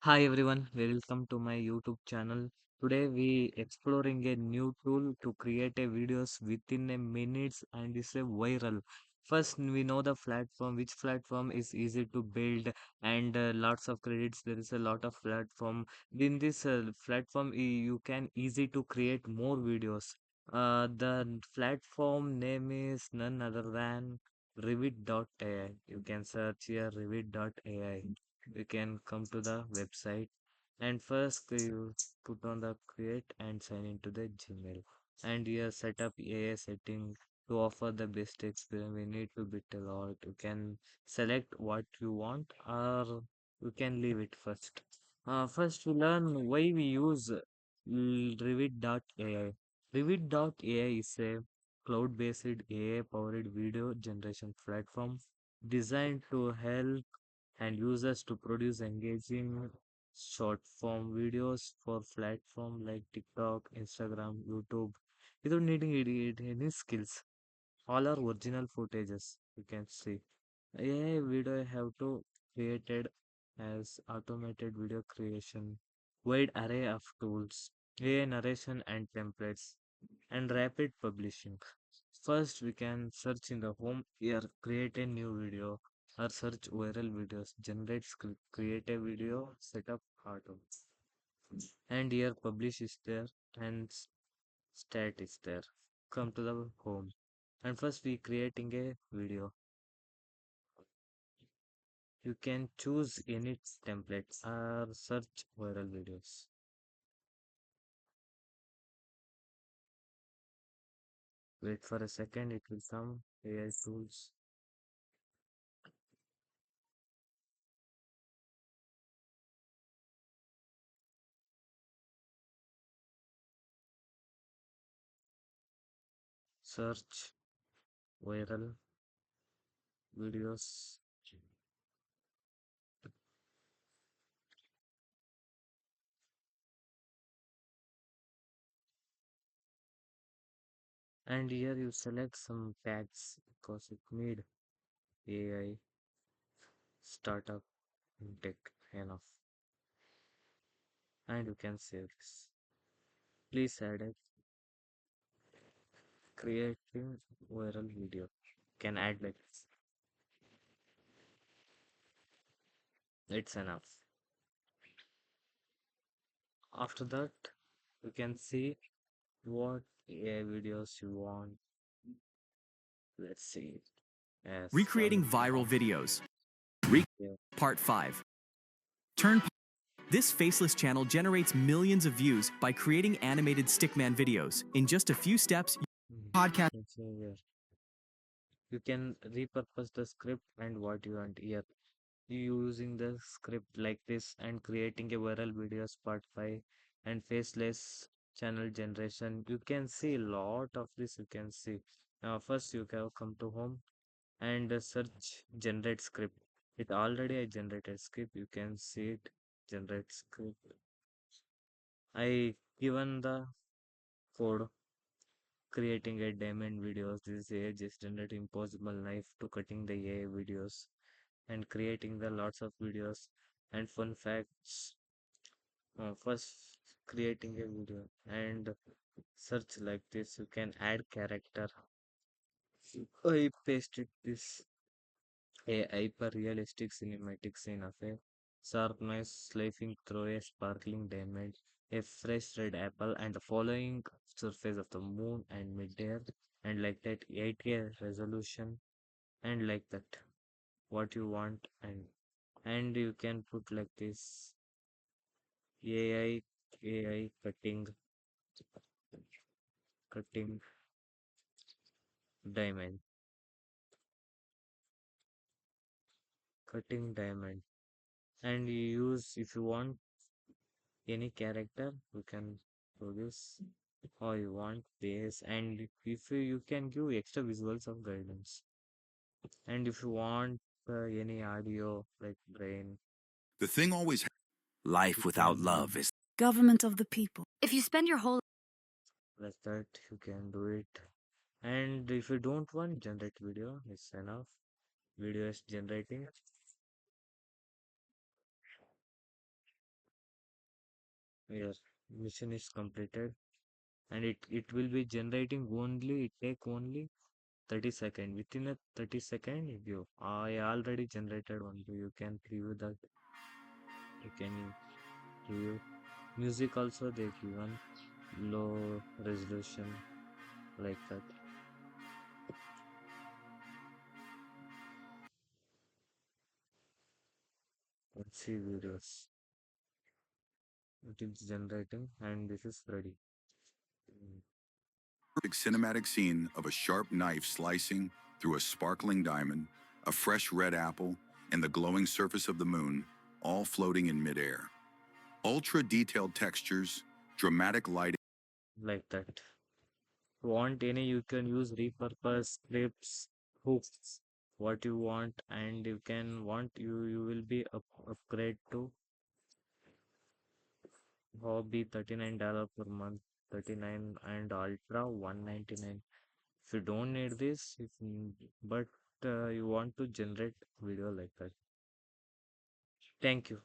Hi everyone, welcome to my YouTube channel. Today we exploring a new tool to create a videos within a minutes and it's a viral. First we know the platform, which platform is easy to build and lots of credits. There is a lot of platform. In this platform you can easy to create more videos. The platform name is none other than Revid AI. You can search here Revid AI. You can come to the website and first you put on the create and sign into the Gmail and here set up AI setting to offer the best experience. We need to bit a lot. You can select what you want or you can leave it first. First we learn why we use Revit.ai. Revit.ai is a cloud-based AI-powered video generation platform designed to help and users to produce engaging short form videos for platforms like TikTok, Instagram, YouTube without needing any skills. All are original footages you can see. AI video have to created as automated video creation, wide array of tools, AI narration and templates, and rapid publishing. First, we can search in the home here, create a new video, or search viral videos, generate script, create a video, set up auto, and here publish is there and stat is there. Come to the home, and first we creating a video. You can choose any template or search viral videos. Wait for a second, it will come. AI tools, search viral videos, and here you select some tags because it need AI startup in tech enough, and you can save this. Please add a creating viral video. Can add like this. It's enough. After that, you can see what AI videos you want. Let's see. As Recreating viral videos. yeah. Part 5. Turn. This faceless channel generates millions of views by creating animated stickman videos. In just a few steps, podcast. Let's see here. You can repurpose the script and what you want here. You using the script like this and creating a viral videos part 5 and faceless channel generation. You can see a lot of this. You can see. First you can come to home and search generate script. It already I generated script. You can see it generate script. I given the code creating a diamond videos. This is a just generate impossible knife to cutting the AI videos and creating the lots of videos and fun facts. First creating a video and search like this. You can add character. I pasted this a hyper realistic cinematic scene of a sharp noise slicing through a sparkling diamond, a fresh red apple, and the following surface of the moon and midair, and like that 8K resolution, and like that what you want, and you can put like this AI cutting diamond, cutting diamond, and you use if you want any character you can produce or you want base and if you can give extra visuals of guidance and if you want any audio like brain The thing always you life without can love is Government of the people. If you spend your whole like that you can do it and if you don't want generate video it's enough video is generating Your mission is completed, and it will be generating only, it take only 30 second. Within a 30-second view, I already generated one view. You can preview that. You can preview music also. They given low resolution like that. Let's see videos. It is generating and this is ready. Mm, Perfect cinematic scene of a sharp knife slicing through a sparkling diamond, a fresh red apple, and the glowing surface of the moon, all floating in midair. Ultra detailed textures, dramatic lighting. like that. Want any, you can use repurpose scripts, hooks, what you want, and you can want you will be upgrade to hobby $39 per month, 39 and ultra 199. If you don't need this, if but you want to generate video like that. Thank you.